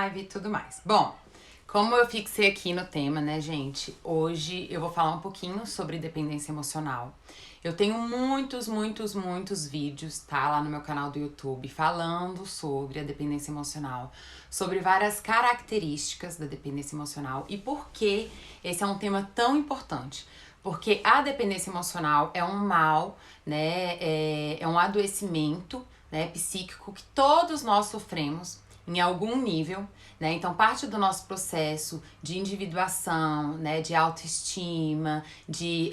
E tudo mais. Bom, como eu fixei aqui no tema, né, gente? Hoje eu vou falar um pouquinho sobre dependência emocional. Eu tenho muitos vídeos, tá? Lá no meu canal do YouTube falando sobre a dependência emocional, sobre várias características da dependência emocional e por que esse é um tema tão importante. Porque a dependência emocional é um mal, né? É um adoecimento, né, psíquico que todos nós sofremos em algum nível, né? Então parte do nosso processo de individuação, né, de autoestima, de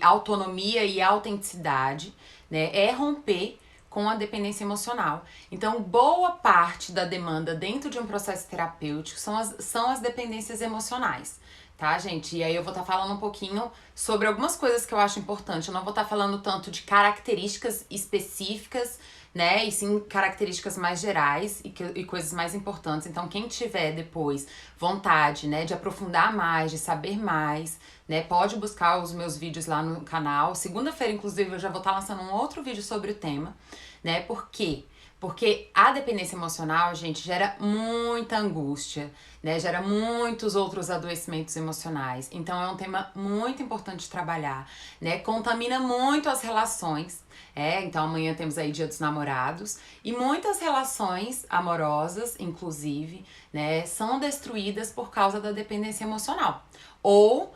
autonomia e autenticidade, né, é romper com a dependência emocional. Então, boa parte da demanda dentro de um processo terapêutico são as dependências emocionais, tá, gente? E aí eu vou estar falando um pouquinho sobre algumas coisas que eu acho importante. Eu não vou estar falando tanto de características específicas, né, e sim características mais gerais e coisas mais importantes. Então, quem tiver depois vontade, né, de aprofundar mais, de saber mais, né, pode buscar os meus vídeos lá no canal. Segunda-feira, inclusive, eu já vou estar lançando um outro vídeo sobre o tema, né, por quê? Porque a dependência emocional, gente, gera muita angústia, né? Gera muitos outros adoecimentos emocionais. Então é um tema muito importante de trabalhar, né? Contamina muito as relações. Então amanhã temos aí Dia dos Namorados e muitas relações amorosas, inclusive, né, são destruídas por causa da dependência emocional. Ou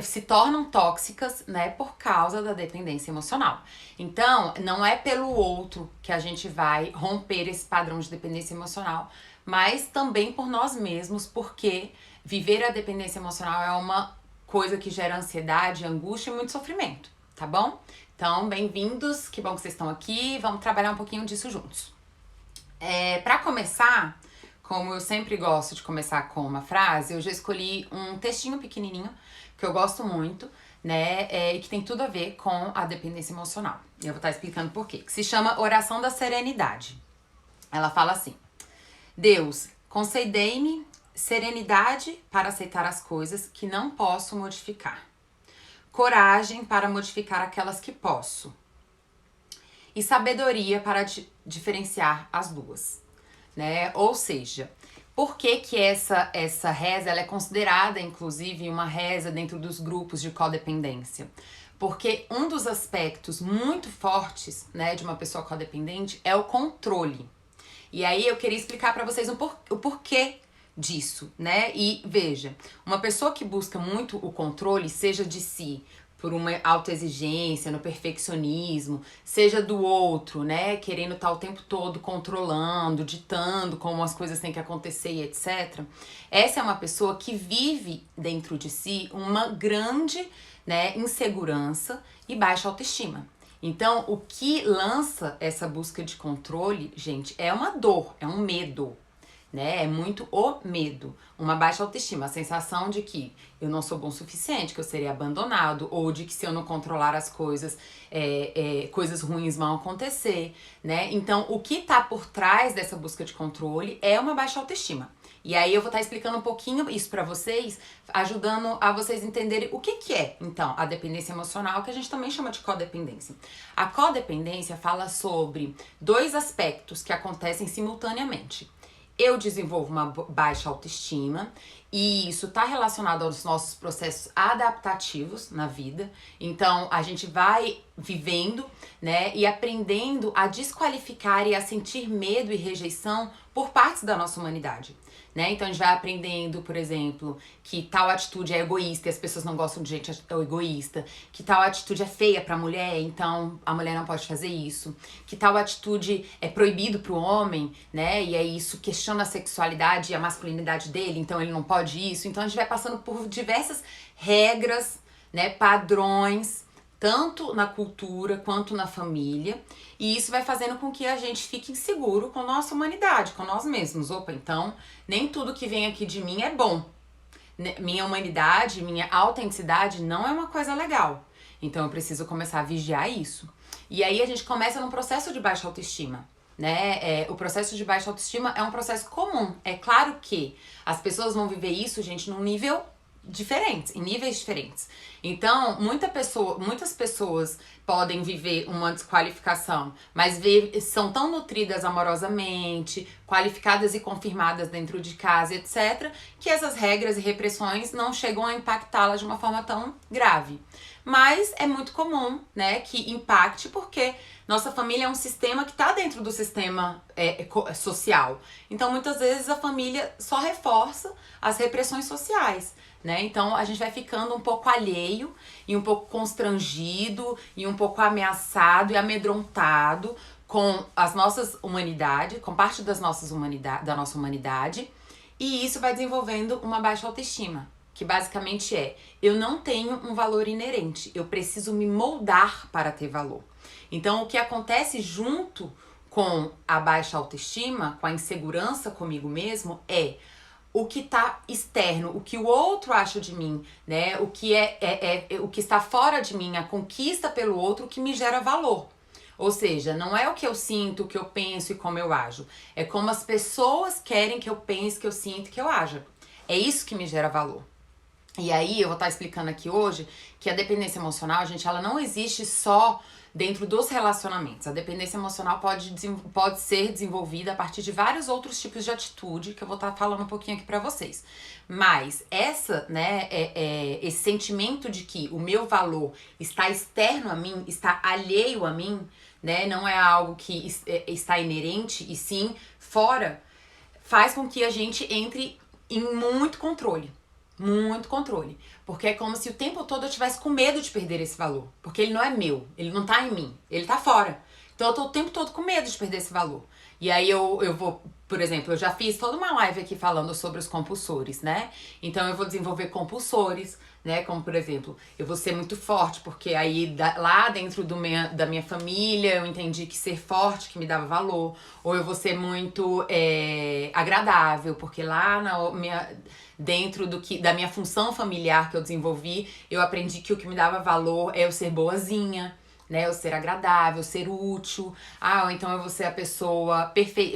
se tornam tóxicas, né, por causa da dependência emocional. Então, não é pelo outro que a gente vai romper esse padrão de dependência emocional, mas também por nós mesmos, porque viver a dependência emocional é uma coisa que gera ansiedade, angústia e muito sofrimento, tá bom? Então, bem-vindos, que bom que vocês estão aqui, vamos trabalhar um pouquinho disso juntos. Pra começar, como eu sempre gosto de começar com uma frase, eu já escolhi um textinho pequenininho que eu gosto muito, né, e que tem tudo a ver com a dependência emocional. E eu vou estar explicando por quê. Que se chama Oração da Serenidade. Ela fala assim: Deus, concedei-me serenidade para aceitar as coisas que não posso modificar, coragem para modificar aquelas que posso, e sabedoria para diferenciar as duas, né? Ou seja, por que essa reza ela é considerada, inclusive, uma reza dentro dos grupos de codependência? Porque um dos aspectos muito fortes, né, de uma pessoa codependente é o controle. E aí eu queria explicar para vocês o porquê disso, né? E veja, uma pessoa que busca muito o controle, seja de si, por uma autoexigência, no perfeccionismo, seja do outro, né, querendo estar o tempo todo controlando, ditando como as coisas têm que acontecer e etc. Essa é uma pessoa que vive dentro de si uma grande, né, insegurança e baixa autoestima. Então, o que lança essa busca de controle, gente, é uma dor, é um medo, né? É muito o medo, uma baixa autoestima, a sensação de que eu não sou bom o suficiente, que eu serei abandonado, ou de que se eu não controlar as coisas, coisas ruins vão acontecer, né? Então, o que tá por trás dessa busca de controle é uma baixa autoestima. E aí eu vou estar explicando um pouquinho isso pra vocês, ajudando a vocês entenderem o que é, então, a dependência emocional, que a gente também chama de codependência. A codependência fala sobre dois aspectos que acontecem simultaneamente. Eu desenvolvo uma baixa autoestima e isso está relacionado aos nossos processos adaptativos na vida. Então, a gente vai vivendo, né, e aprendendo a desqualificar e a sentir medo e rejeição por partes da nossa humanidade, né? Então, a gente vai aprendendo, por exemplo, que tal atitude é egoísta e as pessoas não gostam de gente egoísta, que tal atitude é feia pra mulher, então a mulher não pode fazer isso, que tal atitude é proibido pro homem, né? E aí isso questiona a sexualidade e a masculinidade dele, então ele não pode isso. Então, a gente vai passando por diversas regras, né, padrões, tanto na cultura quanto na família, e isso vai fazendo com que a gente fique inseguro com a nossa humanidade, com nós mesmos. Opa, então nem tudo que vem aqui de mim é bom. Minha humanidade, minha autenticidade não é uma coisa legal. Então eu preciso começar a vigiar isso. E aí a gente começa num processo de baixa autoestima, né? O processo de baixa autoestima é um processo comum. É claro que as pessoas vão viver isso, gente, num nível diferentes, em níveis diferentes. Então, muitas pessoas podem viver uma desqualificação, mas são tão nutridas amorosamente, qualificadas e confirmadas dentro de casa, etc., que essas regras e repressões não chegam a impactá-las de uma forma tão grave. Mas é muito comum, né, que impacte, porque nossa família é um sistema que está dentro do sistema social. Então, muitas vezes, a família só reforça as repressões sociais, né? Então, a gente vai ficando um pouco alheio e um pouco constrangido e um pouco ameaçado e amedrontado com as nossas humanidades, com parte da nossa humanidade, e isso vai desenvolvendo uma baixa autoestima, que basicamente eu não tenho um valor inerente, eu preciso me moldar para ter valor. Então, o que acontece junto com a baixa autoestima, com a insegurança comigo mesmo, é o que tá externo, o que o outro acha de mim, né? O que o que está fora de mim, a conquista pelo outro que me gera valor. Ou seja, não é o que eu sinto, o que eu penso e como eu ajo. É como as pessoas querem que eu pense, que eu sinta e que eu aja. É isso que me gera valor. E aí, eu vou estar explicando aqui hoje que a dependência emocional, gente, ela não existe só dentro dos relacionamentos. A dependência emocional pode ser desenvolvida a partir de vários outros tipos de atitude, que eu vou estar falando um pouquinho aqui pra vocês. Mas esse sentimento de que o meu valor está externo a mim, está alheio a mim, né, não é algo que está inerente, e sim fora, faz com que a gente entre em muito controle. Muito controle. Porque é como se o tempo todo eu tivesse com medo de perder esse valor. Porque ele não é meu, ele não tá em mim, ele tá fora. Então eu tô o tempo todo com medo de perder esse valor. E aí eu vou, por exemplo, eu já fiz toda uma live aqui falando sobre os compulsores, né? Então eu vou desenvolver compulsores, né? Como, por exemplo, eu vou ser muito forte, porque aí lá dentro da minha família eu entendi que ser forte que me dava valor. Ou eu vou ser muito agradável, porque lá dentro da minha função familiar que eu desenvolvi, eu aprendi que o que me dava valor é eu ser boazinha, né? Eu ser agradável, ser útil. Ou então eu vou ser a pessoa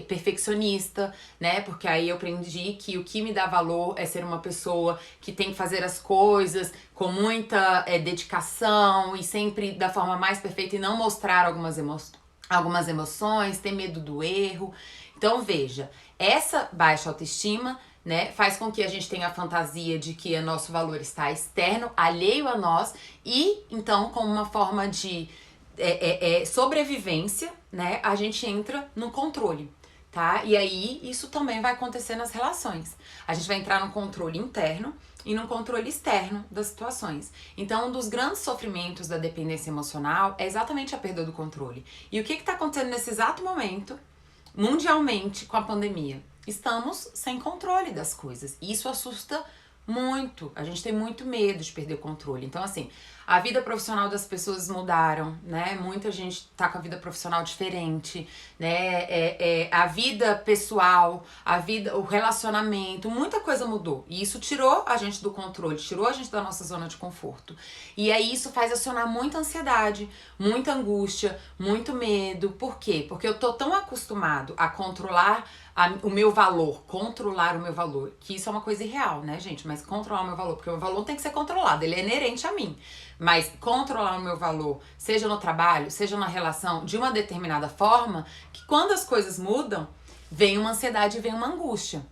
perfeccionista, né? Porque aí eu aprendi que o que me dá valor é ser uma pessoa que tem que fazer as coisas com muita dedicação e sempre da forma mais perfeita e não mostrar algumas emoções, ter medo do erro. Então, veja, essa baixa autoestima, né, faz com que a gente tenha a fantasia de que o nosso valor está externo, alheio a nós, e então, como uma forma de sobrevivência, né, a gente entra no controle, tá? E aí, isso também vai acontecer nas relações. A gente vai entrar no controle interno e no controle externo das situações. Então, um dos grandes sofrimentos da dependência emocional é exatamente a perda do controle. E o que está acontecendo nesse exato momento, mundialmente, com a pandemia? Estamos sem controle das coisas. Isso assusta muito. A gente tem muito medo de perder o controle. Então, assim, a vida profissional das pessoas mudaram, né? Muita gente tá com a vida profissional diferente, né? A vida pessoal, o relacionamento, muita coisa mudou. E isso tirou a gente do controle, tirou a gente da nossa zona de conforto. E aí isso faz acionar muita ansiedade, muita angústia, muito medo. Por quê? Porque eu tô tão acostumado a controlar o meu valor, controlar o meu valor, que isso é uma coisa irreal, né, gente? Mas controlar o meu valor, porque o meu valor tem que ser controlado, ele é inerente a mim. Mas controlar o meu valor, seja no trabalho, seja na relação, de uma determinada forma, que quando as coisas mudam, vem uma ansiedade e vem uma angústia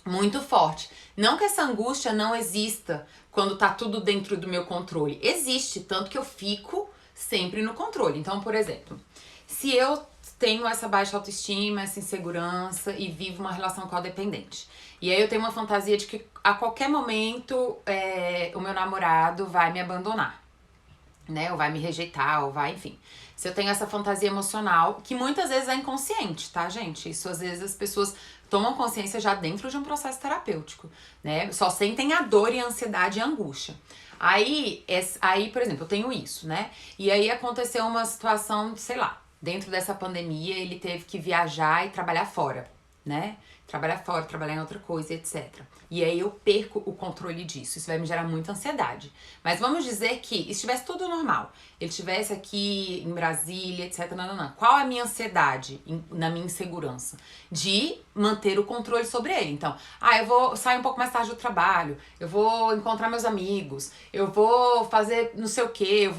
muito forte. Não que essa angústia não exista quando tá tudo dentro do meu controle. Existe, tanto que eu fico sempre no controle. Então, por exemplo, se eu tenho essa baixa autoestima, essa insegurança e vivo uma relação codependente. E aí eu tenho uma fantasia de que a qualquer momento o meu namorado vai me abandonar, né? Ou vai me rejeitar, ou vai, enfim. Se eu tenho essa fantasia emocional, que muitas vezes é inconsciente, tá, gente? Isso às vezes as pessoas tomam consciência já dentro de um processo terapêutico, né? Só sentem a dor e a ansiedade e a angústia. Aí, por exemplo, eu tenho isso, né? E aí aconteceu uma situação, sei lá, dentro dessa pandemia, ele teve que viajar e trabalhar fora. né? Trabalhar fora, trabalhar em outra coisa, etc. E aí eu perco o controle disso. Isso vai me gerar muita ansiedade. Mas vamos dizer que estivesse tudo normal. Ele estivesse aqui em Brasília, etc. Não. Qual é a minha ansiedade na minha insegurança? De manter o controle sobre ele. Então, eu vou sair um pouco mais tarde do trabalho, eu vou encontrar meus amigos, eu vou fazer não sei o quê,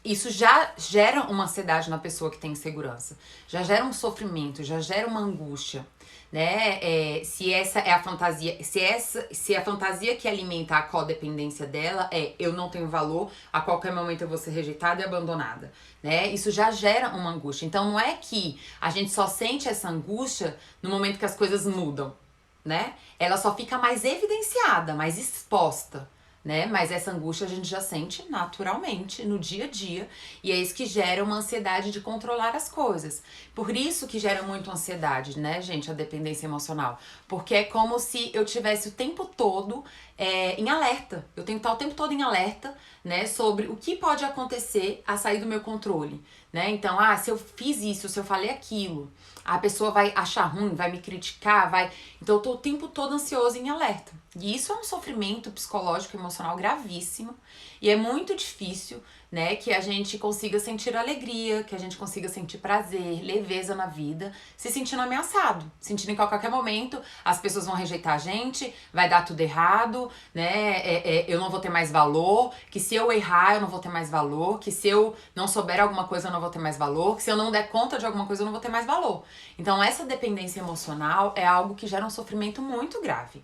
Isso já gera uma ansiedade na pessoa que tem insegurança. Já gera um sofrimento, já gera uma angústia, né? Se essa é a fantasia, se a fantasia que alimenta a codependência dela é eu não tenho valor, a qualquer momento eu vou ser rejeitada e abandonada, né? Isso já gera uma angústia. Então não é que a gente só sente essa angústia no momento que as coisas mudam, né? Ela só fica mais evidenciada, mais exposta, né? Mas essa angústia a gente já sente naturalmente no dia a dia, e é isso que gera uma ansiedade de controlar as coisas. Por isso que gera muito ansiedade, né, gente, a dependência emocional, porque é como se eu tivesse o tempo todo em alerta. Eu tenho que estar o tempo todo em alerta, né, sobre o que pode acontecer a sair do meu controle, né? Então, se eu fiz isso, se eu falei aquilo, a pessoa vai achar ruim, vai me criticar, vai... Então eu tô o tempo todo ansioso e em alerta. E isso é um sofrimento psicológico e emocional gravíssimo. E é muito difícil, né, que a gente consiga sentir alegria, que a gente consiga sentir prazer, leveza na vida, se sentindo ameaçado. Sentindo que a qualquer momento as pessoas vão rejeitar a gente, vai dar tudo errado, né, eu não vou ter mais valor, que se eu errar eu não vou ter mais valor, que se eu não souber alguma coisa eu não vou ter mais valor, que se eu não der conta de alguma coisa eu não vou ter mais valor. Então essa dependência emocional é algo que gera um sofrimento muito grave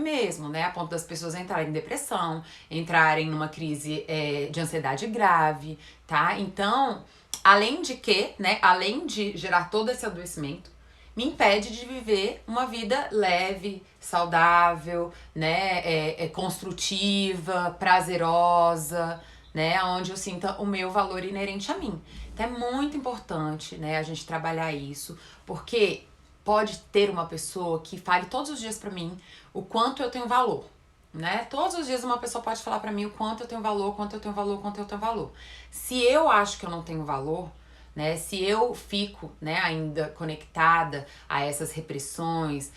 mesmo, né? A ponto das pessoas entrarem em depressão, entrarem numa crise de ansiedade grave, tá? Então, além de que, né? Além de gerar todo esse adoecimento, me impede de viver uma vida leve, saudável, né? Construtiva, prazerosa, né? Onde eu sinta o meu valor inerente a mim. Então é muito importante, né? A gente trabalhar isso, porque pode ter uma pessoa que fale todos os dias pra mim o quanto eu tenho valor, né? Todos os dias uma pessoa pode falar pra mim o quanto eu tenho valor, quanto eu tenho valor, quanto eu tenho valor. Se eu acho que eu não tenho valor, né? Se eu fico, né, ainda conectada a essas repressões,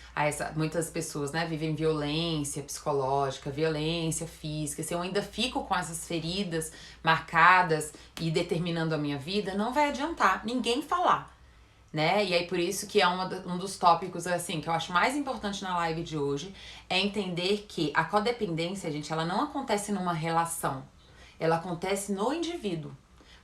muitas pessoas, né, vivem violência psicológica, violência física. Se eu ainda fico com essas feridas marcadas e determinando a minha vida, não vai adiantar ninguém falar, né? E aí por isso que é um dos tópicos, assim, que eu acho mais importante na live de hoje, é entender que a codependência, gente, ela não acontece numa relação, ela acontece no indivíduo,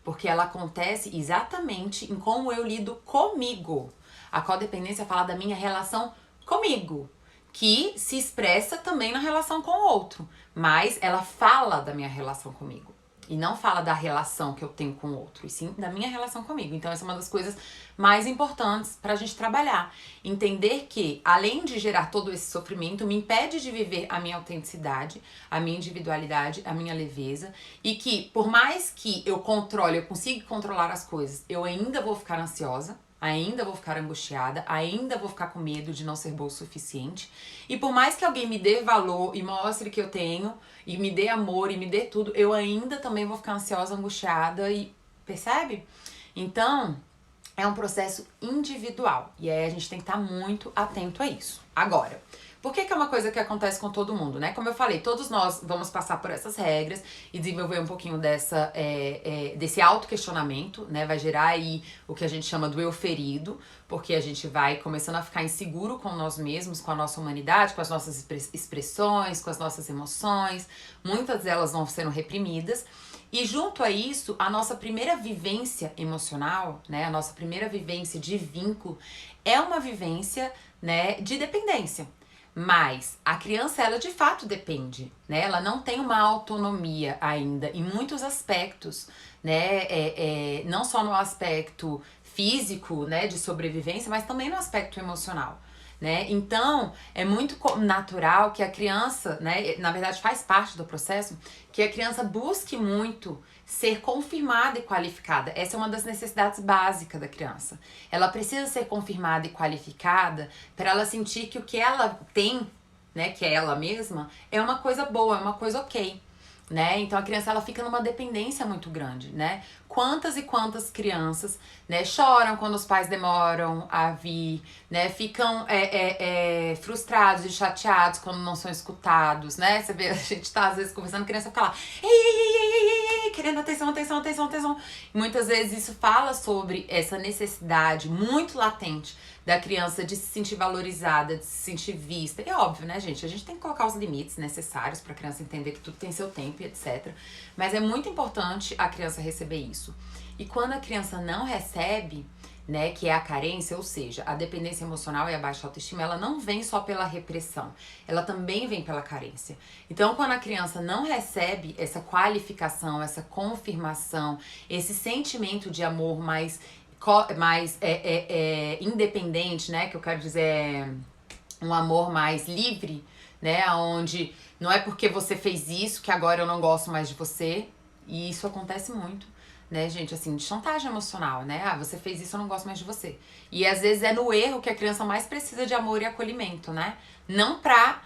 porque ela acontece exatamente em como eu lido comigo. A codependência fala da minha relação comigo, que se expressa também na relação com o outro, mas ela fala da minha relação comigo. E não fala da relação que eu tenho com o outro, e sim da minha relação comigo. Então essa é uma das coisas mais importantes pra gente trabalhar. Entender que, além de gerar todo esse sofrimento, me impede de viver a minha autenticidade, a minha individualidade, a minha leveza. E que, por mais que eu controle, eu consiga controlar as coisas, eu ainda vou ficar ansiosa, ainda vou ficar angustiada, ainda vou ficar com medo de não ser boa o suficiente. E por mais que alguém me dê valor e mostre que eu tenho, e me dê amor, e me dê tudo, eu ainda também vou ficar ansiosa, angustiada, e percebe? Então, é um processo individual. E aí a gente tem que estar muito atento a isso. Agora, por que é uma coisa que acontece com todo mundo, né? Como eu falei, todos nós vamos passar por essas regras e desenvolver um pouquinho desse autoquestionamento, né? Vai gerar aí o que a gente chama do eu ferido, porque a gente vai começando a ficar inseguro com nós mesmos, com a nossa humanidade, com as nossas expressões, com as nossas emoções. Muitas delas vão sendo reprimidas. E junto a isso, a nossa primeira vivência emocional, né? A nossa primeira vivência de vínculo é uma vivência, né, de dependência. Mas a criança, ela de fato depende, né? Ela não tem uma autonomia ainda em muitos aspectos, né? Não só no aspecto físico, né, de sobrevivência, mas também no aspecto emocional, né? Então, é muito natural que a criança, né, na verdade faz parte do processo, que a criança busque muito ser confirmada e qualificada. Essa é uma das necessidades básicas da criança. Ela precisa ser confirmada e qualificada para ela sentir que o que ela tem, né, que é ela mesma, é uma coisa boa, é uma coisa ok. né? Então a criança ela fica numa dependência muito grande, né? Quantas e quantas crianças, né, choram quando os pais demoram a vir, né? Ficam frustrados e chateados quando não são escutados, né? Você vê, a gente tá às vezes conversando, a criança fica lá, ei, ei, ei, ei, ei, ei, querendo atenção, atenção, atenção, atenção. E muitas vezes isso fala sobre essa necessidade muito latente da criança de se sentir valorizada, de se sentir vista. E é óbvio, né, gente? A gente tem que colocar os limites necessários pra criança entender que tudo tem seu tempo e etc. Mas é muito importante a criança receber isso. E quando a criança não recebe, né, que é a carência, ou seja, a dependência emocional e a baixa autoestima, ela não vem só pela repressão, ela também vem pela carência. Então, quando a criança não recebe essa qualificação, essa confirmação, esse sentimento de amor mais independente, né, que eu quero dizer um amor mais livre, né, onde não é porque você fez isso que agora eu não gosto mais de você, e isso acontece muito, né, gente, assim, de chantagem emocional, né, ah, você fez isso, eu não gosto mais de você. E às vezes é no erro que a criança mais precisa de amor e acolhimento, né, não pra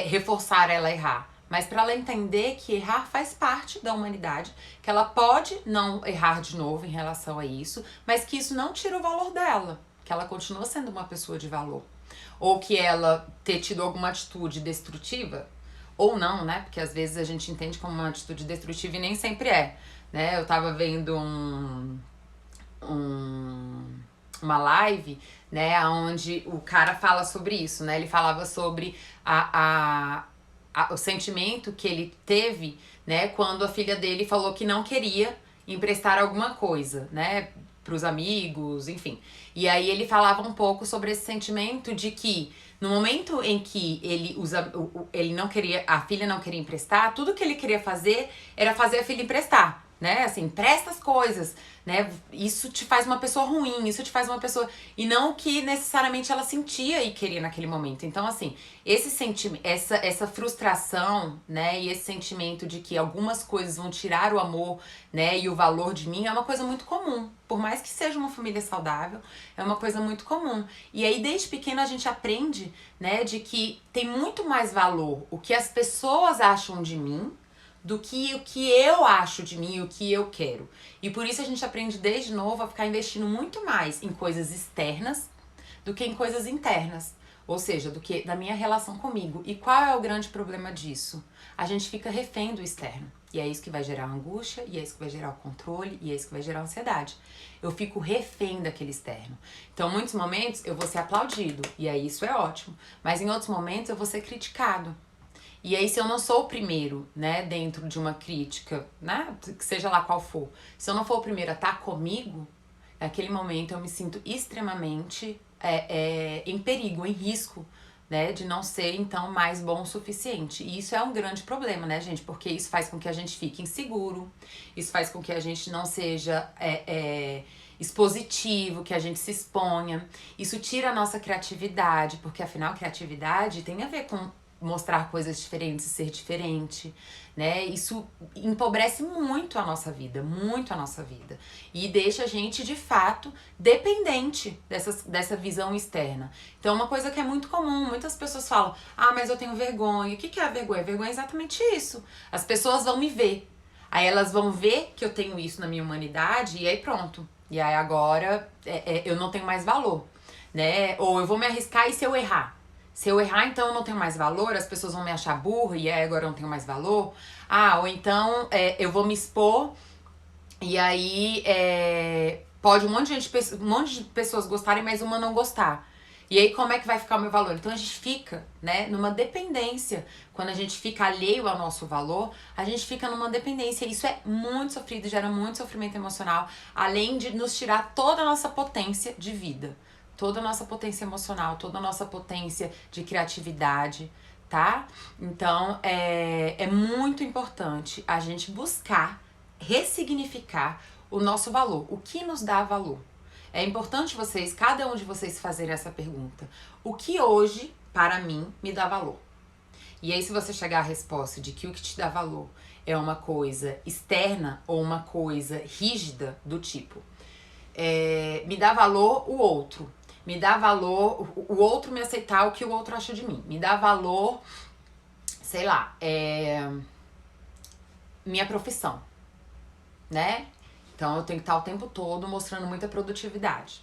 reforçar ela a errar, mas para ela entender que errar faz parte da humanidade, que ela pode não errar de novo em relação a isso, mas que isso não tira o valor dela, que ela continua sendo uma pessoa de valor. Ou que ela ter tido alguma atitude destrutiva, ou não, né? Porque às vezes a gente entende como uma atitude destrutiva e nem sempre é, né? Eu tava vendo uma live, né, onde o cara fala sobre isso, né? Ele falava sobre o sentimento que ele teve, né, quando a filha dele falou que não queria emprestar alguma coisa, né, pros amigos, enfim. E aí ele falava um pouco sobre esse sentimento de que no momento em que ele não queria, a filha não queria emprestar, tudo que ele queria fazer era fazer a filha emprestar, né? Assim, empresta as coisas, né? Isso te faz uma pessoa ruim, isso te faz uma pessoa... E não o que necessariamente ela sentia e queria naquele momento. Então, assim, esse sentimento, essa frustração, né? E esse sentimento de que algumas coisas vão tirar o amor, né? E o valor de mim é uma coisa muito comum. Por mais que seja uma família saudável, é uma coisa muito comum. E aí, desde pequeno, a gente aprende, né? De que tem muito mais valor o que as pessoas acham de mim do que o que eu acho de mim, o que eu quero. E por isso a gente aprende desde novo a ficar investindo muito mais em coisas externas do que em coisas internas. Ou seja, do que da minha relação comigo. E qual é o grande problema disso? A gente fica refém do externo. E é isso que vai gerar angústia, e é isso que vai gerar o controle, e é isso que vai gerar ansiedade. Eu fico refém daquele externo. Então, em muitos momentos, eu vou ser aplaudido, e aí isso é ótimo. Mas em outros momentos, eu vou ser criticado. E aí, se eu não sou o primeiro, né, dentro de uma crítica, né, que seja lá qual for, se eu não for o primeiro a estar comigo, naquele momento eu me sinto extremamente em perigo, em risco, né, de não ser, então, mais bom o suficiente. E isso é um grande problema, né, gente, porque isso faz com que a gente fique inseguro, isso faz com que a gente não seja expositivo, que a gente se exponha. Isso tira a nossa criatividade, porque, afinal, criatividade tem a ver com mostrar coisas diferentes e ser diferente, né? Isso empobrece muito a nossa vida, muito a nossa vida. E deixa a gente, de fato, dependente dessa visão externa. Então, uma coisa que é muito comum, muitas pessoas falam, ah, mas eu tenho vergonha. O que é a vergonha? A vergonha é exatamente isso. As pessoas vão me ver. Aí elas vão ver que eu tenho isso na minha humanidade e aí pronto. E aí agora eu não tenho mais valor, né? Ou eu vou me arriscar e se eu errar? Se eu errar, então eu não tenho mais valor, as pessoas vão me achar burra e aí agora eu não tenho mais valor. Ah, ou então eu vou me expor e aí pode um monte de pessoas gostarem, mas uma não gostar. E aí como é que vai ficar o meu valor? Então a gente fica, né, numa dependência. Quando a gente fica alheio ao nosso valor, a gente fica numa dependência. Isso é muito sofrido, gera muito sofrimento emocional, além de nos tirar toda a nossa potência de vida. Toda a nossa potência emocional, toda a nossa potência de criatividade, tá? Então, é muito importante a gente buscar ressignificar o nosso valor. O que nos dá valor? É importante vocês, cada um de vocês, fazerem essa pergunta. O que hoje, para mim, me dá valor? E aí, se você chegar à resposta de que o que te dá valor é uma coisa externa ou uma coisa rígida, do tipo, me dá valor o outro. Me dá valor o outro me aceitar o que o outro acha de mim. Me dá valor, sei lá, minha profissão, né? Então eu tenho que estar o tempo todo mostrando muita produtividade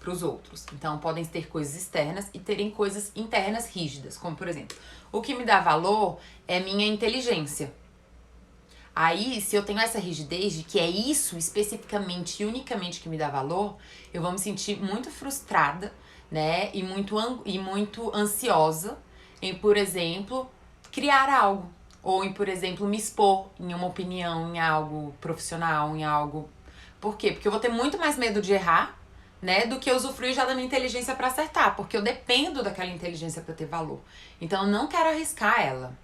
para os outros. Então podem ter coisas externas e terem coisas internas rígidas, como por exemplo, o que me dá valor é minha inteligência. Aí, se eu tenho essa rigidez de que é isso especificamente e unicamente que me dá valor, eu vou me sentir muito frustrada, né? E muito ansiosa em, por exemplo, criar algo. Ou em, por exemplo, me expor em uma opinião, em algo profissional, em algo. Por quê? Porque eu vou ter muito mais medo de errar, né? Do que usufruir já da minha inteligência para acertar. Porque eu dependo daquela inteligência para ter valor. Então eu não quero arriscar ela.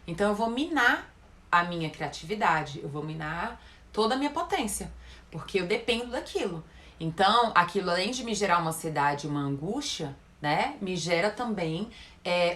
Então eu vou minar a minha criatividade, eu vou minar toda a minha potência, porque eu dependo daquilo. Então, aquilo além de me gerar uma ansiedade, uma angústia, né, me gera também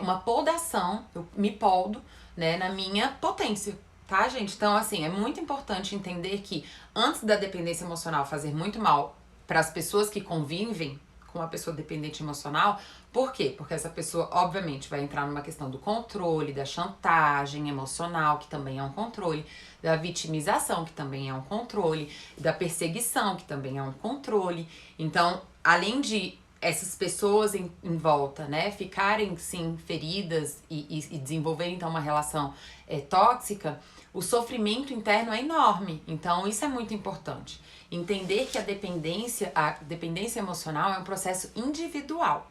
uma podação, eu me poldo, né, na minha potência, tá, gente? Então, assim, é muito importante entender que antes da dependência emocional fazer muito mal para as pessoas que convivem com uma pessoa dependente emocional. Por quê? Porque essa pessoa, obviamente, vai entrar numa questão do controle, da chantagem emocional, que também é um controle, da vitimização, que também é um controle, da perseguição, que também é um controle. Então, além de essas pessoas em volta, né, ficarem, sim, feridas e desenvolverem, então, uma relação tóxica, o sofrimento interno é enorme. Então, isso é muito importante. Entender que a dependência emocional é um processo individual,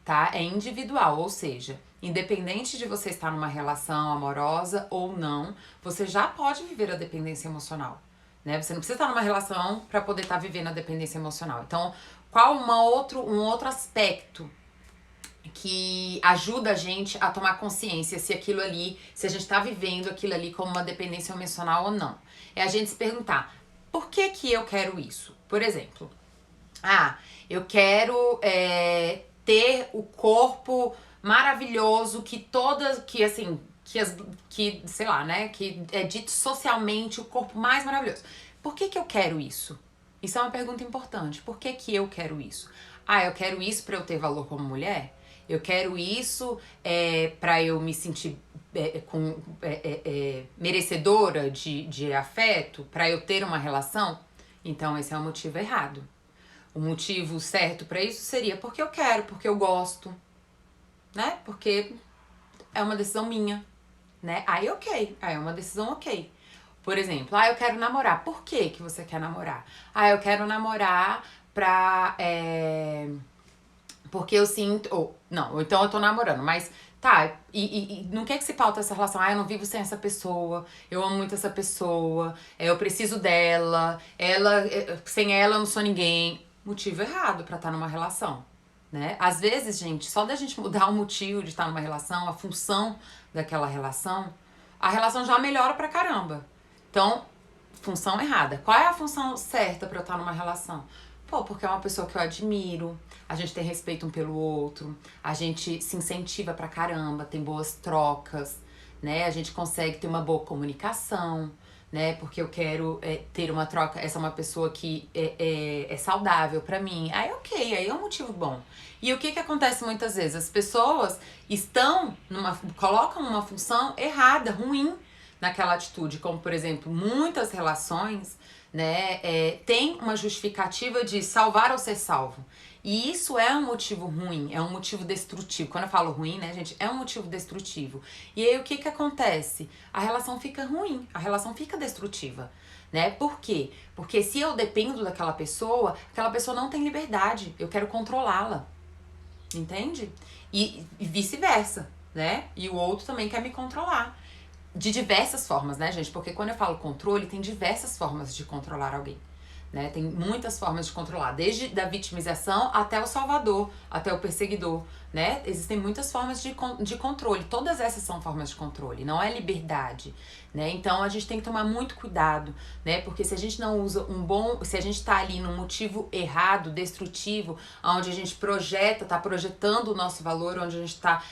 tá? É individual, ou seja, independente de você estar numa relação amorosa ou não, você já pode viver a dependência emocional, né? Você não precisa estar numa relação para poder estar vivendo a dependência emocional. Então, qual um outro aspecto que ajuda a gente a tomar consciência se aquilo ali, se a gente tá vivendo aquilo ali como uma dependência emocional ou não? É a gente se perguntar, por que que eu quero isso? Por exemplo, eu quero ter o corpo maravilhoso que sei lá, né, que é dito socialmente o corpo mais maravilhoso. Por que que eu quero isso? Isso é uma pergunta importante. Por que que eu quero isso? Eu quero isso para eu ter valor como mulher? Eu quero isso para eu me sentir merecedora de afeto? Para eu ter uma relação? Então esse é o motivo errado. O motivo certo para isso seria porque eu quero, porque eu gosto, né? Porque é uma decisão minha, né? Aí ok, aí é uma decisão ok. Por exemplo, eu quero namorar. Por que que você quer namorar? Eu quero namorar porque eu sinto... Ou então eu tô namorando, mas... Tá, e não quer que se pauta essa relação? Eu não vivo sem essa pessoa, eu amo muito essa pessoa, eu preciso dela, sem ela eu não sou ninguém. Motivo errado pra estar numa relação, né? Às vezes, gente, só da gente mudar o motivo de estar numa relação, a função daquela relação, a relação já melhora pra caramba. Então, função errada. Qual é a função certa pra eu estar numa relação? Porque é uma pessoa que eu admiro, a gente tem respeito um pelo outro, a gente se incentiva pra caramba, tem boas trocas, né? A gente consegue ter uma boa comunicação, né? Porque eu quero ter uma troca, essa é uma pessoa que é saudável pra mim. Aí ok, aí é um motivo bom. E o que que acontece muitas vezes? As pessoas colocam uma função errada, ruim, naquela atitude, como por exemplo, muitas relações, né, tem uma justificativa de salvar ou ser salvo. E isso é um motivo ruim, é um motivo destrutivo. Quando eu falo ruim, né, gente, é um motivo destrutivo. E aí o que que acontece? A relação fica ruim, a relação fica destrutiva, né? Por quê? Porque se eu dependo daquela pessoa, aquela pessoa não tem liberdade, eu quero controlá-la. Entende? E vice-versa, né? E o outro também quer me controlar. De diversas formas, né, gente? Porque quando eu falo controle, tem diversas formas de controlar alguém, né? Tem muitas formas de controlar, desde da vitimização até o salvador, até o perseguidor, né? Existem muitas formas de controle. Todas essas são formas de controle, não é liberdade, né? Então a gente tem que tomar muito cuidado, né? Porque se a gente não usa se a gente tá ali num motivo errado, destrutivo, onde a gente tá projetando o nosso valor, onde a gente tá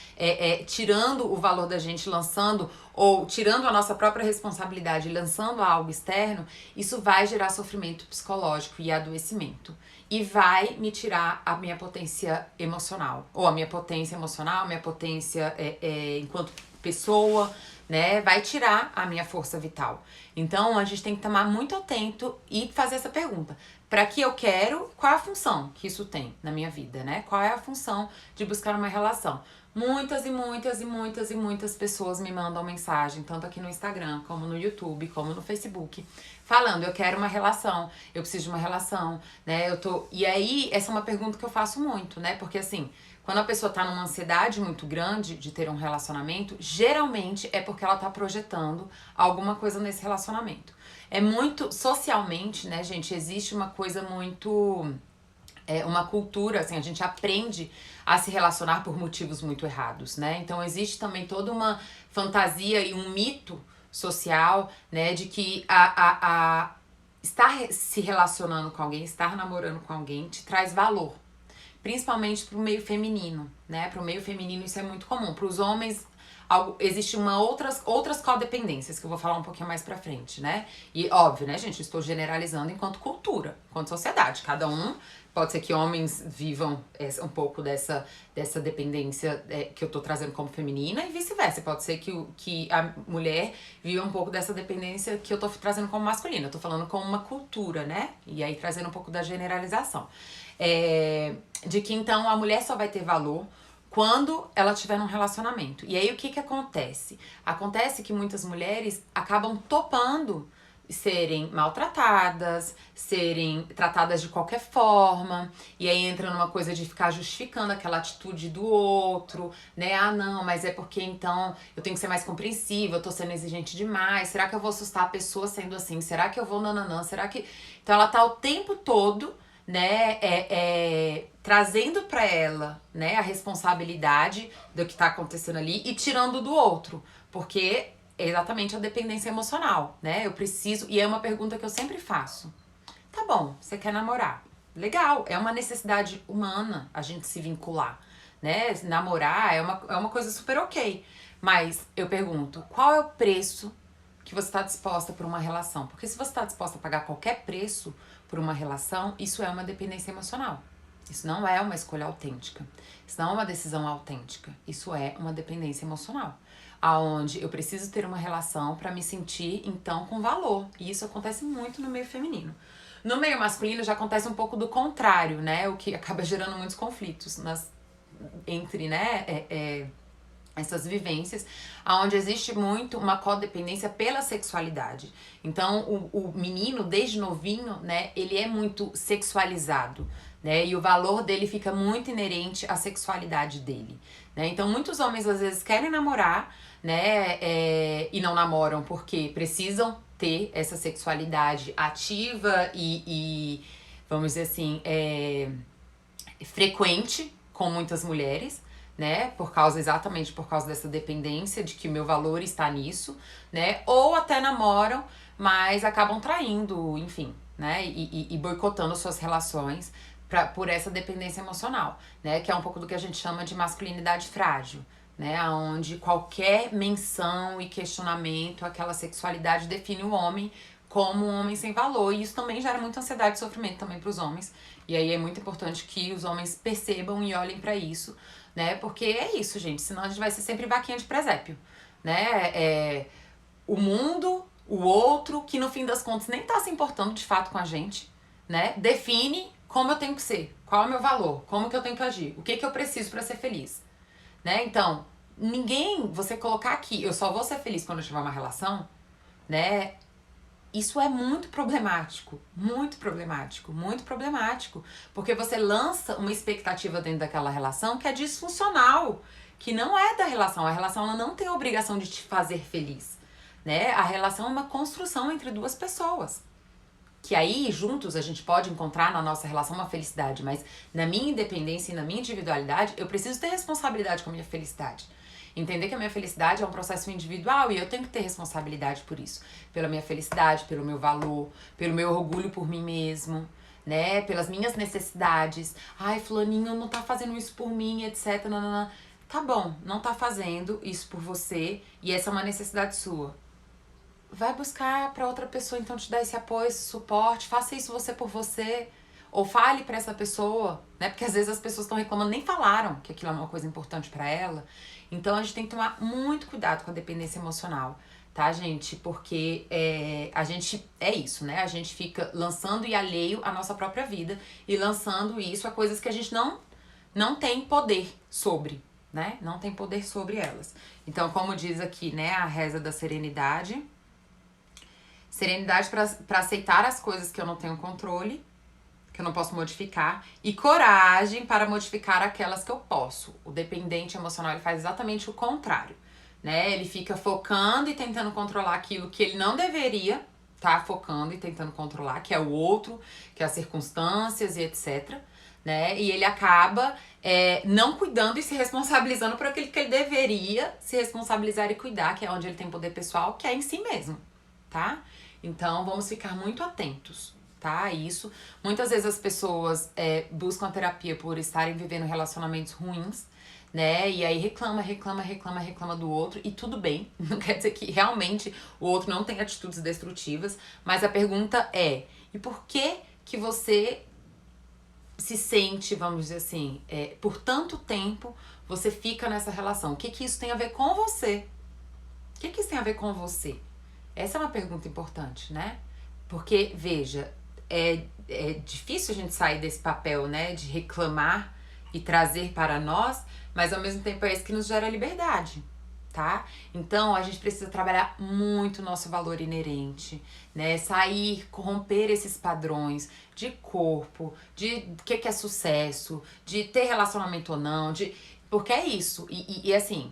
tirando o valor da gente, lançando, ou tirando a nossa própria responsabilidade, lançando algo externo, isso vai gerar sofrimento psicológico e adoecimento. E vai me tirar a minha potência emocional. Ou a minha potência emocional, a minha potência enquanto pessoa, né, vai tirar a minha força vital. Então, a gente tem que tomar muito atento e fazer essa pergunta. Para que eu quero, qual é a função que isso tem na minha vida, né? Qual é a função de buscar uma relação? Muitas e muitas e muitas e muitas pessoas me mandam mensagem, tanto aqui no Instagram, como no YouTube, como no Facebook, falando, eu quero uma relação, eu preciso de uma relação, né? E aí, essa é uma pergunta que eu faço muito, né? Porque assim, quando a pessoa tá numa ansiedade muito grande de ter um relacionamento, geralmente é porque ela tá projetando alguma coisa nesse relacionamento. É muito, socialmente, né, gente, existe uma coisa muito, uma cultura, assim, a gente aprende a se relacionar por motivos muito errados, né? Então existe também toda uma fantasia e um mito social, né, de que estar se relacionando com alguém, estar namorando com alguém te traz valor. Principalmente pro meio feminino, né? Pro meio feminino isso é muito comum. Pros homens, existe outras codependências que eu vou falar um pouquinho mais pra frente, né? E óbvio, né, gente? Estou generalizando enquanto cultura, enquanto sociedade. Cada um, pode ser que homens vivam um pouco dessa dependência que eu tô trazendo como feminina e vice-versa. Pode ser que a mulher viva um pouco dessa dependência que eu tô trazendo como masculina. Eu tô falando como uma cultura, né? E aí trazendo um pouco da generalização. De que então a mulher só vai ter valor quando ela estiver num relacionamento. E aí o que acontece? Acontece que muitas mulheres acabam topando serem maltratadas, serem tratadas de qualquer forma, e aí entra numa coisa de ficar justificando aquela atitude do outro, né? Ah, não, mas é porque então eu tenho que ser mais compreensiva, eu tô sendo exigente demais, será que eu vou assustar a pessoa sendo assim? Será que eu vou nananã? Será que... Então ela tá o tempo todo, né, trazendo para ela, né, a responsabilidade do que tá acontecendo ali e tirando do outro, porque é exatamente a dependência emocional, né? Eu preciso, e é uma pergunta que eu sempre faço. Tá bom, você quer namorar? Legal, é uma necessidade humana a gente se vincular, né? Namorar é uma coisa super ok, mas eu pergunto, qual é o preço que você está disposta por uma relação? Porque se você está disposta a pagar qualquer preço por uma relação, isso é uma dependência emocional. Isso não é uma escolha autêntica. Isso não é uma decisão autêntica. Isso é uma dependência emocional. Aonde eu preciso ter uma relação para me sentir, então, com valor. E isso acontece muito no meio feminino. No meio masculino já acontece um pouco do contrário, né? O que acaba gerando muitos conflitos entre, né, essas vivências, onde existe muito uma codependência pela sexualidade. Então, o menino, desde novinho, né, ele é muito sexualizado, né, e o valor dele fica muito inerente à sexualidade dele, né. Então, muitos homens, às vezes, querem namorar, né, e não namoram porque precisam ter essa sexualidade ativa e vamos dizer assim, frequente com muitas mulheres, né, exatamente por causa dessa dependência de que o meu valor está nisso, né, ou até namoram, mas acabam traindo, enfim, né, e boicotando suas relações por essa dependência emocional, né, que é um pouco do que a gente chama de masculinidade frágil, né, onde qualquer menção e questionamento àquela sexualidade define o homem como um homem sem valor, e isso também gera muita ansiedade e sofrimento também para os homens, e aí é muito importante que os homens percebam e olhem para isso, né, porque é isso, gente, senão a gente vai ser sempre vaquinha de presépio, né, o mundo, o outro, que no fim das contas nem tá se importando de fato com a gente, né, define como eu tenho que ser, qual é o meu valor, como que eu tenho que agir, o que eu preciso para ser feliz, né, então, você colocar aqui, eu só vou ser feliz quando eu tiver uma relação, né, isso é muito problemático, muito problemático, muito problemático, porque você lança uma expectativa dentro daquela relação que é disfuncional, que não é da relação. A relação ela não tem a obrigação de te fazer feliz, né? A relação é uma construção entre duas pessoas, que aí juntos a gente pode encontrar na nossa relação uma felicidade, mas na minha independência e na minha individualidade eu preciso ter responsabilidade com a minha felicidade. Entender que a minha felicidade é um processo individual e eu tenho que ter responsabilidade por isso. Pela minha felicidade, pelo meu valor, pelo meu orgulho por mim mesmo, né? Pelas minhas necessidades. Ai, fulaninho não tá fazendo isso por mim, etc. Nanana. Tá bom, não tá fazendo isso por você e essa é uma necessidade sua. Vai buscar pra outra pessoa então te dar esse apoio, esse suporte. Faça isso você por você. ou fale pra essa pessoa, né? Porque às vezes as pessoas estão reclamando, nem falaram que aquilo é uma coisa importante pra ela. Então a gente tem que tomar muito cuidado com a dependência emocional, tá, gente? Porque a gente é isso, né? A gente fica lançando e alheio à nossa própria vida e lançando isso a coisas que a gente não tem poder sobre, né? Não tem poder sobre elas. Então, como diz aqui, né, a reza da serenidade. Serenidade para aceitar as coisas que eu não tenho controle, que eu não posso modificar, e coragem para modificar aquelas que eu posso. O dependente emocional, ele faz exatamente o contrário, né? Ele fica focando e tentando controlar aquilo que ele não deveria tá focando e tentando controlar, que é o outro, que é as circunstâncias e etc, né? E ele acaba não cuidando e se responsabilizando por aquilo que ele deveria se responsabilizar e cuidar, que é onde ele tem poder pessoal, que é em si mesmo, tá? Então, vamos ficar muito atentos, tá? A isso. Muitas vezes as pessoas buscam a terapia por estarem vivendo relacionamentos ruins, né? E aí reclama do outro, e tudo bem. Não quer dizer que realmente o outro não tem atitudes destrutivas, mas a pergunta é: e por que você se sente, vamos dizer assim, por tanto tempo você fica nessa relação? O que isso tem a ver com você? O que isso tem a ver com você? Essa é uma pergunta importante, né? Porque, veja, é difícil a gente sair desse papel, né? De reclamar e trazer para nós, mas ao mesmo tempo é isso que nos gera liberdade, tá? Então, a gente precisa trabalhar muito o nosso valor inerente, né? Sair, romper esses padrões de corpo, de o que é sucesso, de ter relacionamento ou não, porque é isso. E assim...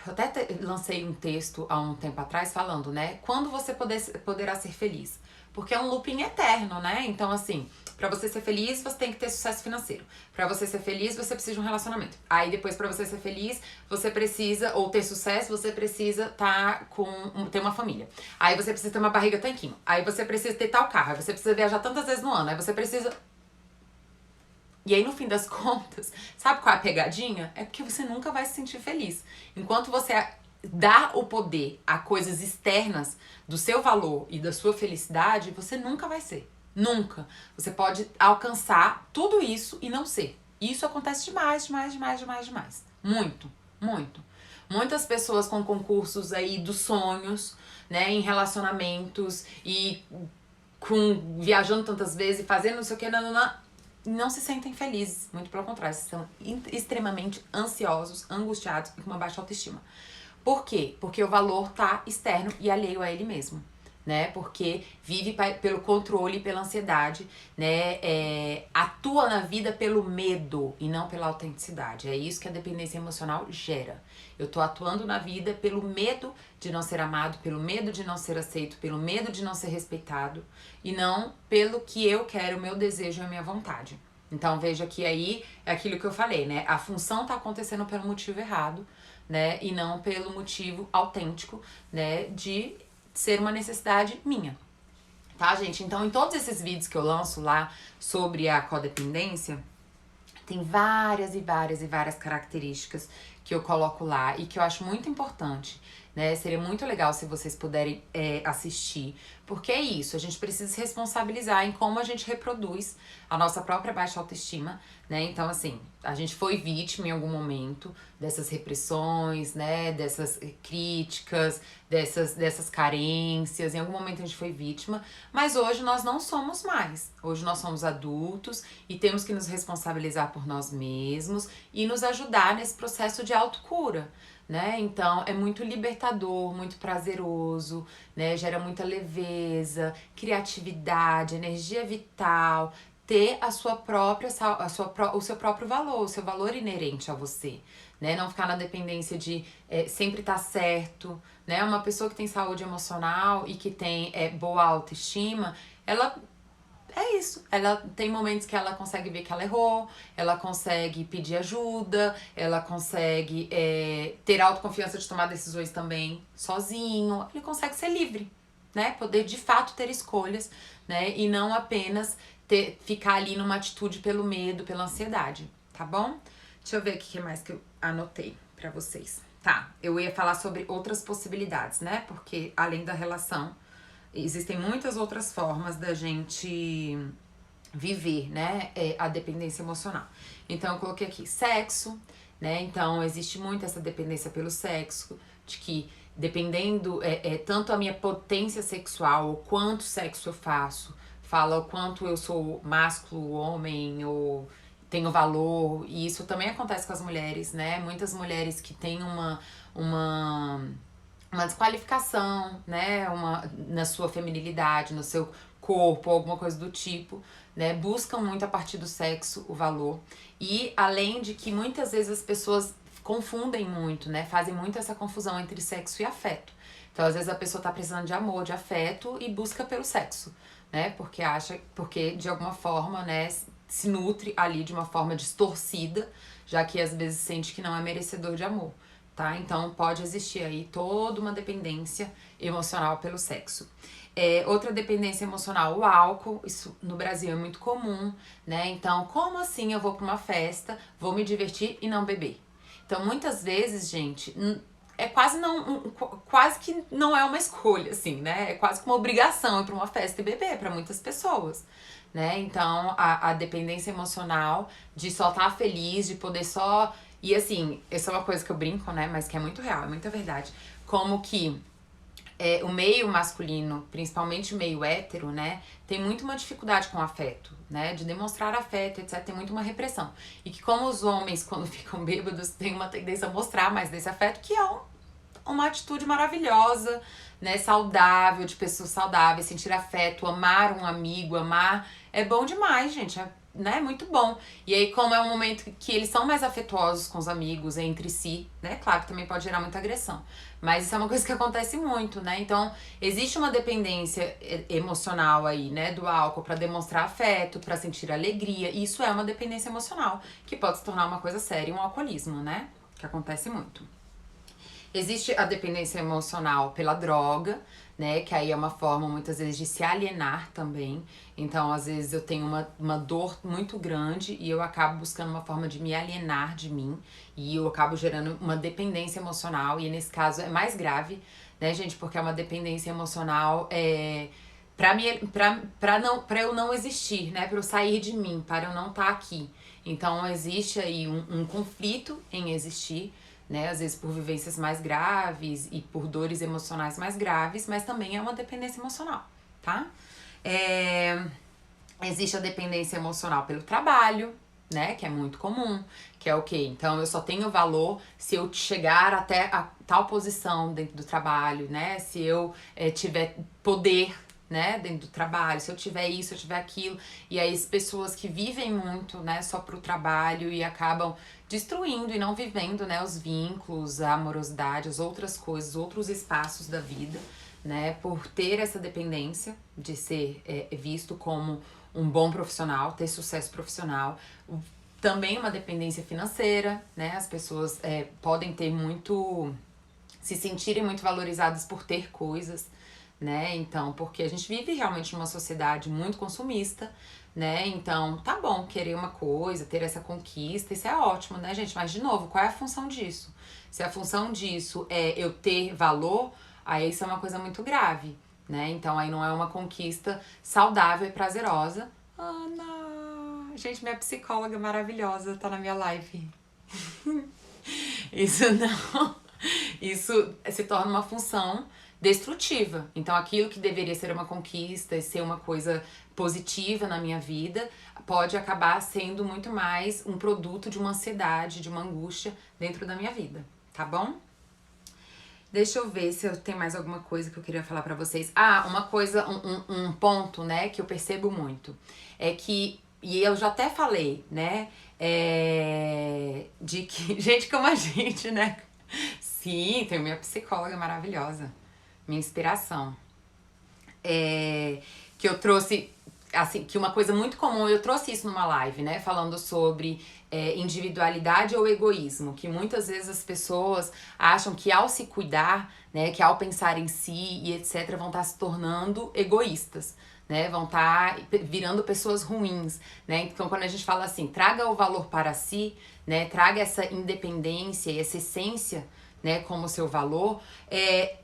Eu até lancei um texto há um tempo atrás falando, né? Quando você poderá ser feliz? Porque é um looping eterno, né? Então, assim, pra você ser feliz, você tem que ter sucesso financeiro. Pra você ser feliz, você precisa de um relacionamento. Aí depois, pra você ser feliz, você precisa, ou ter sucesso, você precisa ter uma família. Aí você precisa ter uma barriga tanquinho. Aí você precisa ter tal carro. Aí você precisa viajar tantas vezes no ano. Aí você precisa... E aí, no fim das contas, sabe qual é a pegadinha? É porque você nunca vai se sentir feliz. Enquanto você dá o poder a coisas externas do seu valor e da sua felicidade, você nunca vai ser. Nunca. Você pode alcançar tudo isso e não ser. E isso acontece demais. Muito, muito. Muitas pessoas com concursos aí dos sonhos, né, em relacionamentos e viajando tantas vezes e fazendo não sei o que, não se sentem felizes, muito pelo contrário, estão extremamente ansiosos, angustiados e com uma baixa autoestima. Por quê? Porque o valor tá externo e alheio a ele mesmo, né? Porque vive pelo controle e pela ansiedade, né? Atua na vida pelo medo e não pela autenticidade. É isso que a dependência emocional gera. Eu tô atuando na vida pelo medo de não ser amado, pelo medo de não ser aceito, pelo medo de não ser respeitado e não pelo que eu quero, o meu desejo e a minha vontade. Então veja que aí é aquilo que eu falei, né? A função tá acontecendo pelo motivo errado, né? E não pelo motivo autêntico, né? De ser uma necessidade minha. Tá, gente? Então, em todos esses vídeos que eu lanço lá sobre a codependência, tem várias características que eu coloco lá e que eu acho muito importante, né? Seria muito legal se vocês puderem assistir, porque é isso, a gente precisa se responsabilizar em como a gente reproduz a nossa própria baixa autoestima, né? Então, assim, a gente foi vítima em algum momento dessas repressões, né? Dessas críticas, dessas carências, em algum momento a gente foi vítima, mas hoje nós não somos mais. Hoje nós somos adultos e temos que nos responsabilizar por nós mesmos e nos ajudar nesse processo de autocura, né? Então é muito libertador, muito prazeroso, né? Gera muita leveza, criatividade, energia vital, ter o seu próprio valor, o seu valor inerente a você, né? Não ficar na dependência de sempre estar certo, né? Uma pessoa que tem saúde emocional e que tem boa autoestima, ela é isso, ela tem momentos que ela consegue ver que ela errou, ela consegue pedir ajuda, ela consegue ter autoconfiança de tomar decisões também sozinho, ele consegue ser livre, né? Poder de fato ter escolhas, né? E não apenas ficar ali numa atitude pelo medo, pela ansiedade, tá bom? Deixa eu ver o que mais que eu anotei pra vocês. Tá, eu ia falar sobre outras possibilidades, né? Porque além da relação, existem muitas outras formas da gente viver, né, a dependência emocional. Então eu coloquei aqui sexo, né? Então existe muito essa dependência pelo sexo, de que dependendo tanto a minha potência sexual, o quanto sexo eu faço, fala o quanto eu sou másculo, homem, ou tenho valor, e isso também acontece com as mulheres, né? Muitas mulheres que têm uma uma desqualificação, né, na sua feminilidade, no seu corpo, alguma coisa do tipo, né, buscam muito a partir do sexo o valor. E além de que muitas vezes as pessoas confundem muito, né, fazem muito essa confusão entre sexo e afeto. Então, às vezes a pessoa tá precisando de amor, de afeto e busca pelo sexo, né, porque de alguma forma, né, se nutre ali de uma forma distorcida, já que às vezes sente que não é merecedor de amor. Tá? Então pode existir aí toda uma dependência emocional pelo sexo. Outra dependência emocional, o álcool, isso no Brasil é muito comum, né? Então, como assim eu vou para uma festa, vou me divertir e não beber? Então, muitas vezes, gente, quase que não é uma escolha, assim, né? É quase que uma obrigação ir para uma festa e beber para muitas pessoas. Né? Então, a dependência emocional de só estar feliz, de poder só. E assim, essa é uma coisa que eu brinco, né? Mas que é muito real, é muita verdade. Como que o meio masculino, principalmente o meio hétero, né? Tem muito uma dificuldade com o afeto, né? De demonstrar afeto, etc. Tem muito uma repressão. E que como os homens, quando ficam bêbados, têm uma tendência a mostrar mais desse afeto, que é uma atitude maravilhosa, né, saudável, de pessoas saudáveis, sentir afeto, amar um amigo, amar, é bom demais, gente, né, muito bom. E aí, como é um momento que eles são mais afetuosos com os amigos, entre si, né, claro que também pode gerar muita agressão, mas isso é uma coisa que acontece muito, né, então existe uma dependência emocional aí, né, do álcool para demonstrar afeto, para sentir alegria, e isso é uma dependência emocional, que pode se tornar uma coisa séria, um alcoolismo, né, que acontece muito. Existe a dependência emocional pela droga, né? Que aí é uma forma, muitas vezes, de se alienar também. Então, às vezes, eu tenho uma dor muito grande e eu acabo buscando uma forma de me alienar de mim. E eu acabo gerando uma dependência emocional. E, nesse caso, é mais grave, né, gente? Porque é uma dependência emocional pra eu não existir, né? Pra eu sair de mim, para eu não estar aqui. Então, existe aí um conflito em existir, né? Às vezes por vivências mais graves e por dores emocionais mais graves, mas também é uma dependência emocional, tá? Existe a dependência emocional pelo trabalho, né? Que é muito comum, que é o quê? Então eu só tenho valor se eu chegar até a tal posição dentro do trabalho, né? Se eu tiver poder, né, dentro do trabalho, se eu tiver isso, se eu tiver aquilo, e aí as pessoas que vivem muito, né, só pro trabalho e acabam destruindo e não vivendo, né, os vínculos, a amorosidade, as outras coisas, outros espaços da vida, né, por ter essa dependência de ser visto como um bom profissional, ter sucesso profissional, também uma dependência financeira, né, as pessoas podem ter se sentirem muito valorizadas por ter coisas, né? Então, porque a gente vive realmente numa sociedade muito consumista, né? Então, tá bom querer uma coisa, ter essa conquista, isso é ótimo, né, gente? Mas, de novo, qual é a função disso? Se a função disso é eu ter valor, aí isso é uma coisa muito grave, né? Então, aí não é uma conquista saudável e prazerosa. Ana, gente, minha psicóloga maravilhosa tá na minha live. Isso não... Isso se torna uma função destrutiva. Então, aquilo que deveria ser uma conquista e ser uma coisa positiva na minha vida pode acabar sendo muito mais um produto de uma ansiedade, de uma angústia dentro da minha vida, tá bom? Deixa eu ver se eu tenho mais alguma coisa que eu queria falar pra vocês. Uma coisa, um ponto, né, que eu percebo muito é que, e eu já até falei, né, de que, gente como a gente, né, sim, tenho minha psicóloga maravilhosa, minha inspiração. Que eu trouxe, assim, que uma coisa muito comum, eu trouxe isso numa live, né, falando sobre individualidade ou egoísmo, que muitas vezes as pessoas acham que ao se cuidar, né, que ao pensar em si e etc, vão estar se tornando egoístas, né, vão estar virando pessoas ruins, né, então quando a gente fala assim, traga o valor para si, né, traga essa independência e essa essência, né, como seu valor,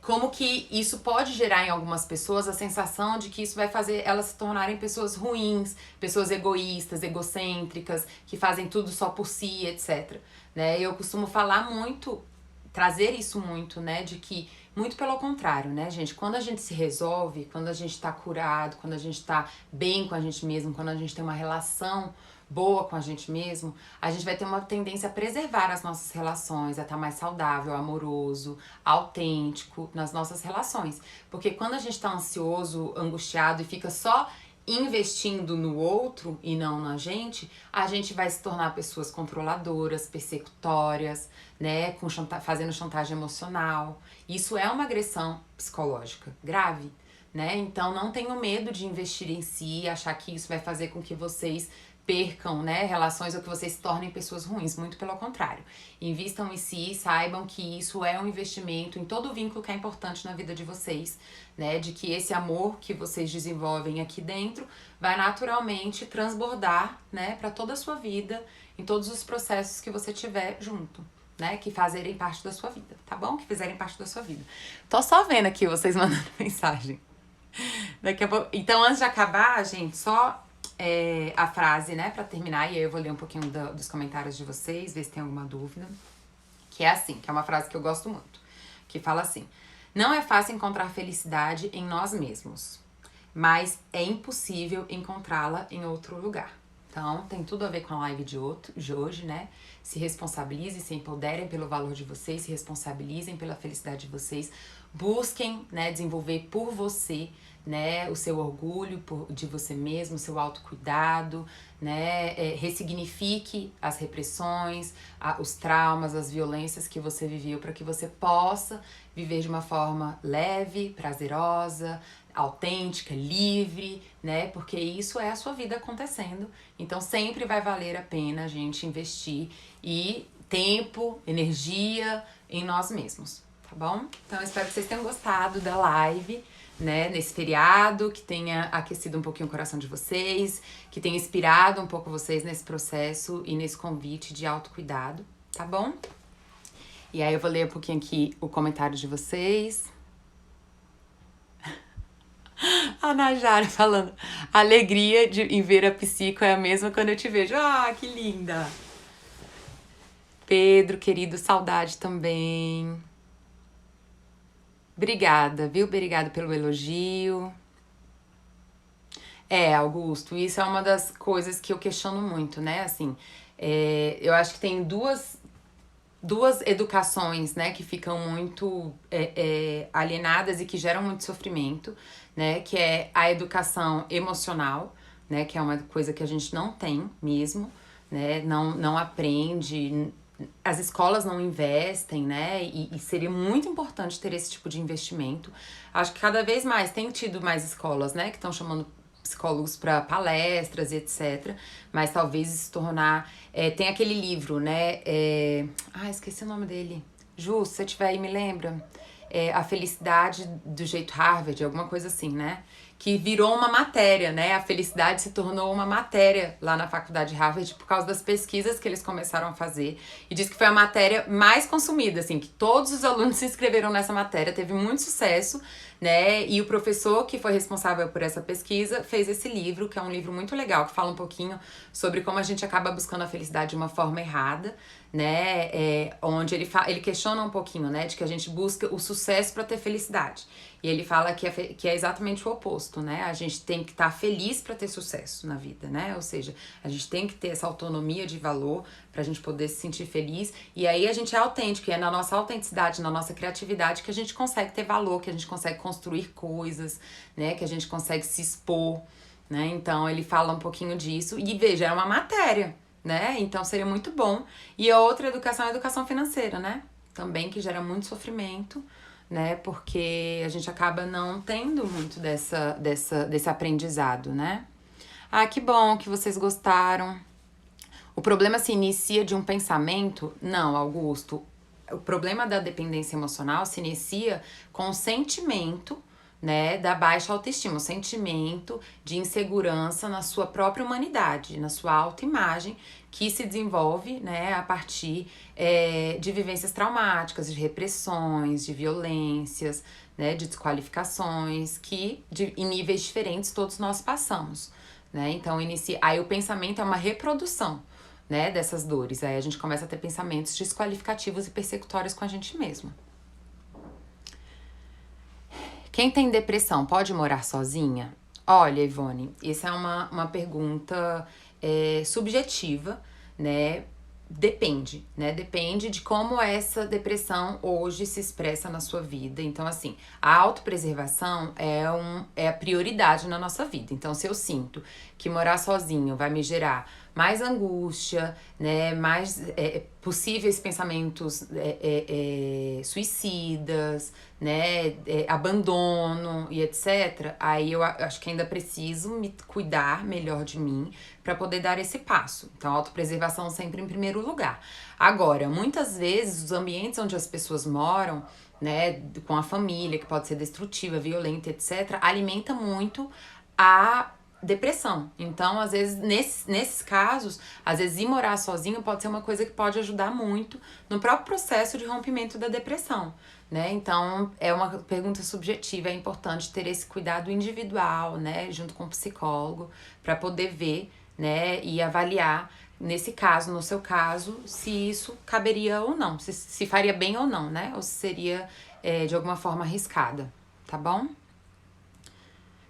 como que isso pode gerar em algumas pessoas a sensação de que isso vai fazer elas se tornarem pessoas ruins, pessoas egoístas, egocêntricas, que fazem tudo só por si, etc. Né? Eu costumo falar muito, trazer isso muito, né, de que, muito pelo contrário, né, gente, quando a gente se resolve, quando a gente tá curado, quando a gente tá bem com a gente mesmo, quando a gente tem uma relação boa com a gente mesmo, a gente vai ter uma tendência a preservar as nossas relações, a estar mais saudável, amoroso, autêntico nas nossas relações. Porque quando a gente tá ansioso, angustiado e fica só investindo no outro e não na gente, a gente vai se tornar pessoas controladoras, persecutórias, né, fazendo chantagem emocional. Isso é uma agressão psicológica grave, né? Então não tenham medo de investir em si, achar que isso vai fazer com que vocês percam, né, relações ou que vocês se tornem pessoas ruins, muito pelo contrário. Invistam em si, saibam que isso é um investimento em todo o vínculo que é importante na vida de vocês, né, de que esse amor que vocês desenvolvem aqui dentro vai naturalmente transbordar, né, para toda a sua vida, em todos os processos que você tiver junto, né, que fazerem parte da sua vida, tá bom? Que fizerem parte da sua vida. Tô só vendo aqui vocês mandando mensagem. Daqui a pouco. Então, antes de acabar, gente, só a frase, né, pra terminar, e aí eu vou ler um pouquinho dos comentários de vocês, ver se tem alguma dúvida. Que é assim, que é uma frase que eu gosto muito. Que fala assim: não é fácil encontrar felicidade em nós mesmos, mas é impossível encontrá-la em outro lugar. Então, tem tudo a ver com a live de hoje, né? Se responsabilizem, se empoderem pelo valor de vocês, se responsabilizem pela felicidade de vocês. Busquem, né, desenvolver por você, né, o seu orgulho de você mesmo, o seu autocuidado, né, ressignifique as repressões, os traumas, as violências que você viveu para que você possa viver de uma forma leve, prazerosa, autêntica, livre, né, porque isso é a sua vida acontecendo, então sempre vai valer a pena a gente investir tempo, energia em nós mesmos, tá bom? Então eu espero que vocês tenham gostado da live, né, nesse feriado, que tenha aquecido um pouquinho o coração de vocês, que tenha inspirado um pouco vocês nesse processo e nesse convite de autocuidado, tá bom? E aí eu vou ler um pouquinho aqui o comentário de vocês. A Najara falando: a alegria em ver a psico é a mesma quando eu te vejo. Ah, que linda! Pedro, querido, saudade também. Obrigada, viu? Obrigada pelo elogio. Augusto, isso é uma das coisas que eu questiono muito, né? Assim, eu acho que tem duas educações, né, que ficam muito alienadas e que geram muito sofrimento, né? Que é a educação emocional, né? Que é uma coisa que a gente não tem mesmo, né? Não aprende. As escolas não investem, né? E seria muito importante ter esse tipo de investimento. Acho que cada vez mais tem tido mais escolas, né? Que estão chamando psicólogos para palestras e etc. Mas talvez se tornar... tem aquele livro, né? Esqueci o nome dele. Ju, se você tiver aí, me lembra. A Felicidade do Jeito Harvard, alguma coisa assim, né? Que virou uma matéria, né? A felicidade se tornou uma matéria lá na faculdade de Harvard por causa das pesquisas que eles começaram a fazer. E diz que foi a matéria mais consumida, assim, que todos os alunos se inscreveram nessa matéria, teve muito sucesso, né? E o professor que foi responsável por essa pesquisa fez esse livro, que é um livro muito legal, que fala um pouquinho sobre como a gente acaba buscando a felicidade de uma forma errada, né? Onde ele questiona um pouquinho, né? De que a gente busca o sucesso para ter felicidade. E ele fala que é exatamente o oposto, né? A gente tem que estar feliz para ter sucesso na vida, né? Ou seja, a gente tem que ter essa autonomia de valor pra gente poder se sentir feliz. E aí a gente é autêntico, e é na nossa autenticidade, na nossa criatividade que a gente consegue ter valor, que a gente consegue construir coisas, né? Que a gente consegue se expor, né? Então ele fala um pouquinho disso. E veja, é uma matéria, né? Então seria muito bom. E a outra educação é a educação financeira, né? Também que gera muito sofrimento, né? Porque a gente acaba não tendo muito desse aprendizado, né? Ah, que bom que vocês gostaram. O problema se inicia de um pensamento? Não, Augusto. O problema da dependência emocional se inicia com o sentimento, né, da baixa autoestima, o sentimento de insegurança na sua própria humanidade, na sua autoimagem, que se desenvolve, né, a partir de vivências traumáticas, de repressões, de violências, né, de desqualificações, em níveis diferentes todos nós passamos, né? Então, aí o pensamento é uma reprodução, né, dessas dores. Aí a gente começa a ter pensamentos desqualificativos e persecutórios com a gente mesmo. Quem tem depressão pode morar sozinha? Olha, Ivone, essa é uma pergunta subjetiva, né? Depende, né? Depende de como essa depressão hoje se expressa na sua vida. Então, assim, a autopreservação é a prioridade na nossa vida. Então, se eu sinto que morar sozinho vai me gerar mais angústia, né? Mais possíveis pensamentos suicidas, né? Abandono e etc. Aí eu acho que ainda preciso me cuidar melhor de mim para poder dar esse passo. Então, a autopreservação sempre em primeiro lugar. Agora, muitas vezes, os ambientes onde as pessoas moram, né, com a família, que pode ser destrutiva, violenta, etc., alimenta muito a depressão. Então, às vezes, nesses casos, às vezes ir morar sozinho pode ser uma coisa que pode ajudar muito no próprio processo de rompimento da depressão, né? Então, é uma pergunta subjetiva, é importante ter esse cuidado individual, né, junto com o psicólogo, para poder ver, né, e avaliar, nesse caso, no seu caso, se isso caberia ou não, se faria bem ou não, né? Ou se seria de alguma forma arriscada, tá bom?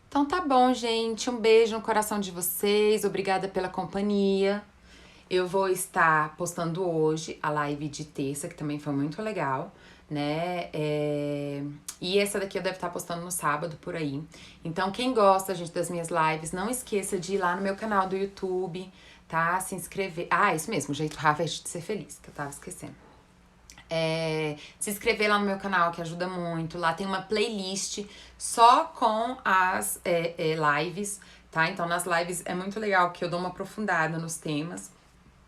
Então tá bom, gente. Um beijo no coração de vocês. Obrigada pela companhia. Eu vou estar postando hoje a live de terça, que também foi muito legal, né? E essa daqui eu devo estar postando no sábado, por aí. Então, quem gosta, gente, das minhas lives, não esqueça de ir lá no meu canal do YouTube, tá? Se inscrever. Ah, isso mesmo, o jeito Harvard de ser feliz, que eu tava esquecendo. Se inscrever lá no meu canal, que ajuda muito. Lá tem uma playlist só com as lives, tá? Então, nas lives é muito legal que eu dou uma aprofundada nos temas.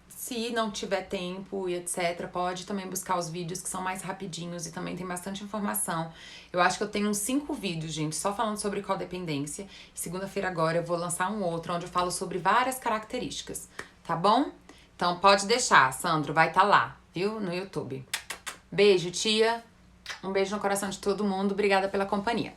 Se não tiver tempo e etc, pode também buscar os vídeos que são mais rapidinhos e também tem bastante informação. Eu acho que eu tenho uns 5 vídeos, gente, só falando sobre codependência. Segunda-feira agora eu vou lançar um outro, onde eu falo sobre várias características, tá bom? Então pode deixar, Sandro, vai estar lá, viu? No YouTube. Beijo, tia. Um beijo no coração de todo mundo. Obrigada pela companhia.